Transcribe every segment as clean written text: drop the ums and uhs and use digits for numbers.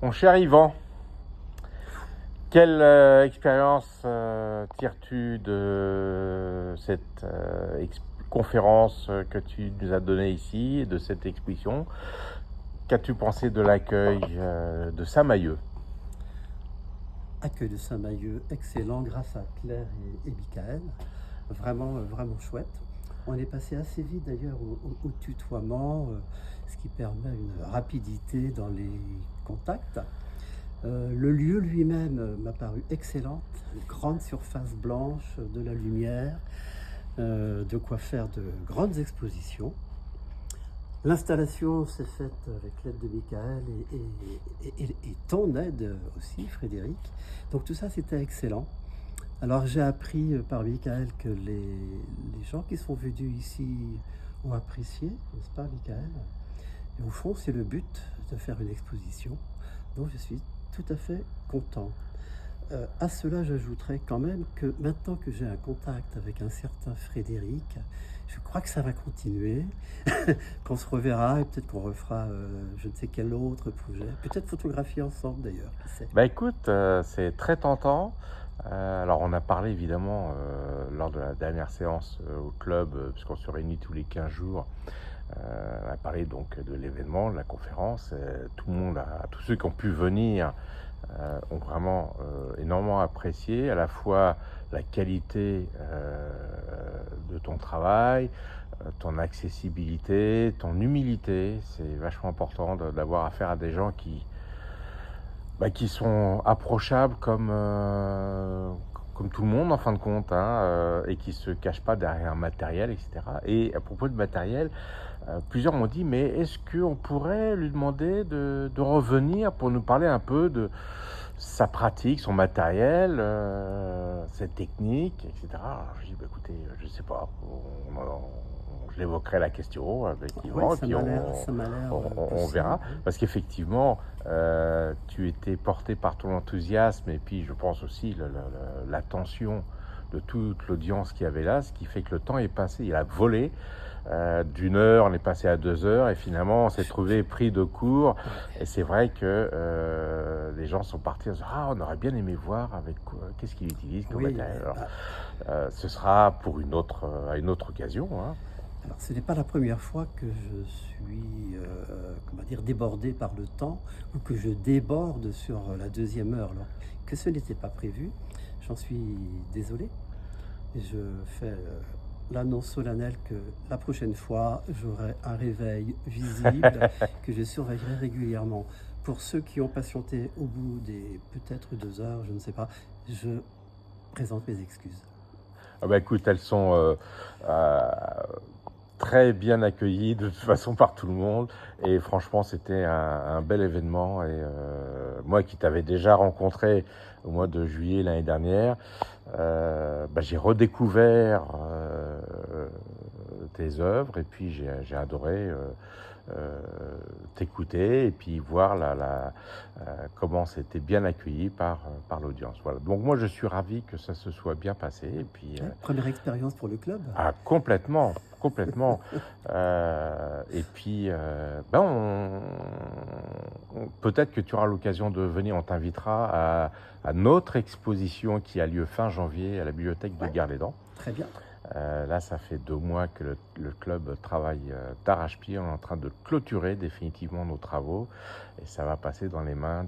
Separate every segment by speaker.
Speaker 1: Mon cher Yvan, quelle expérience tires-tu de cette conférence que tu nous as donnée ici et de cette exposition? Qu'as-tu pensé de l'accueil de Saint-Mahieu?
Speaker 2: Accueil de Saint-Mahieu, excellent, grâce à Claire et Michael. Vraiment chouette. On est passé assez vite d'ailleurs au tutoiement, ce qui permet une rapidité dans les contacts. Le lieu lui-même m'a paru excellent, une grande surface blanche, de la lumière, de quoi faire de grandes expositions. L'installation s'est faite avec l'aide de Michael et ton aide aussi, Frédéric. Donc tout ça, c'était excellent. Alors j'ai appris par Michael que les gens qui sont venus ici ont apprécié, n'est-ce pas Michael? Et au fond, c'est le but de faire une exposition. Donc je suis tout à fait content. À cela, j'ajouterais quand même que maintenant que j'ai un contact avec un certain Frédéric, je crois que ça va continuer, qu'on se reverra et peut-être qu'on refera je ne sais quel autre projet, peut-être photographier ensemble d'ailleurs, qui sait.
Speaker 1: Bah écoute, c'est très tentant. Alors on a parlé évidemment lors de la dernière séance au club, puisqu'on se réunit tous les 15 jours. On a parlé donc de l'événement, de la conférence. Tout le monde, tous ceux qui ont pu venir ont vraiment énormément apprécié à la fois la qualité de ton travail, ton accessibilité, ton humilité. C'est vachement important d'avoir affaire à des gens qui sont approchables comme tout le monde en fin de compte, et qui se cachent pas derrière un matériel, etc. Et à propos de matériel, plusieurs m'ont dit, mais est-ce qu'on pourrait lui demander de revenir pour nous parler un peu de sa pratique, son matériel, ses techniques, etc. Alors, je dis, écoutez, je sais pas, je l'évoquerai la question avec Yvan,
Speaker 2: Ouais,
Speaker 1: et puis
Speaker 2: ça m'a l'air
Speaker 1: on
Speaker 2: possible,
Speaker 1: verra,
Speaker 2: oui.
Speaker 1: parce qu'effectivement, tu étais porté par ton enthousiasme, et puis je pense aussi l'attention de toute l'audience qui avait là, ce qui fait que le temps est passé, il a volé. D'une heure, on est passé à 2 heures, et finalement, on s'est trouvé pris de court.
Speaker 2: Ouais.
Speaker 1: Et c'est vrai que les gens sont partis en disant, ah, on aurait bien aimé voir avec quoi, qu'est-ce qu'il utilise comme
Speaker 2: Oui,
Speaker 1: matériel. Alors, ce sera pour à une autre occasion, hein.
Speaker 2: alors ce n'est pas la première fois que je suis comment dire, débordé par le temps ou que je déborde sur la deuxième heure, alors que ce n'était pas prévu. J'en suis désolé. Et je fais l'annonce solennelle que la prochaine fois, j'aurai un réveil visible que je surveillerai régulièrement. Pour ceux qui ont patienté au bout des peut-être 2 heures, je ne sais pas, je présente mes excuses.
Speaker 1: Ah bah écoute, elles sont très bien accueillies de toute façon par tout le monde, et franchement c'était un bel événement. Et moi qui t'avais déjà rencontré au mois de juillet l'année dernière, j'ai redécouvert tes œuvres, et puis j'ai adoré t'écouter et puis voir comment c'était bien accueilli par l'audience. Voilà. Donc moi je suis ravi que ça se soit bien passé, et puis
Speaker 2: Ouais, première expérience pour le club.
Speaker 1: complètement. Et puis, peut-être que tu auras l'occasion de venir, on t'invitera à notre exposition qui a lieu fin janvier à la bibliothèque de
Speaker 2: Ouais,
Speaker 1: Gare-les-Dents.
Speaker 2: très bien.
Speaker 1: Là, ça fait 2 mois que le club travaille d'arrache-pied. On est en train de clôturer définitivement nos travaux, et ça va passer dans les mains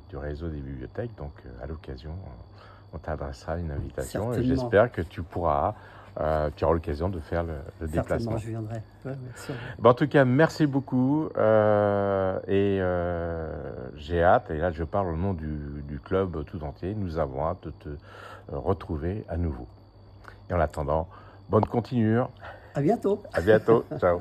Speaker 1: du réseau des bibliothèques. Donc, à l'occasion, on t'adressera une invitation, et
Speaker 2: Certainement.
Speaker 1: j'espère que tu auras l'occasion de faire le déplacement.
Speaker 2: Certainement, je viendrai. Ouais, sûrement.
Speaker 1: En tout cas, merci beaucoup, et j'ai hâte, et là je parle au nom du club tout entier, nous avons hâte de te retrouver à nouveau. Et en attendant, bonne continuure,
Speaker 2: À bientôt.
Speaker 1: à bientôt, ciao.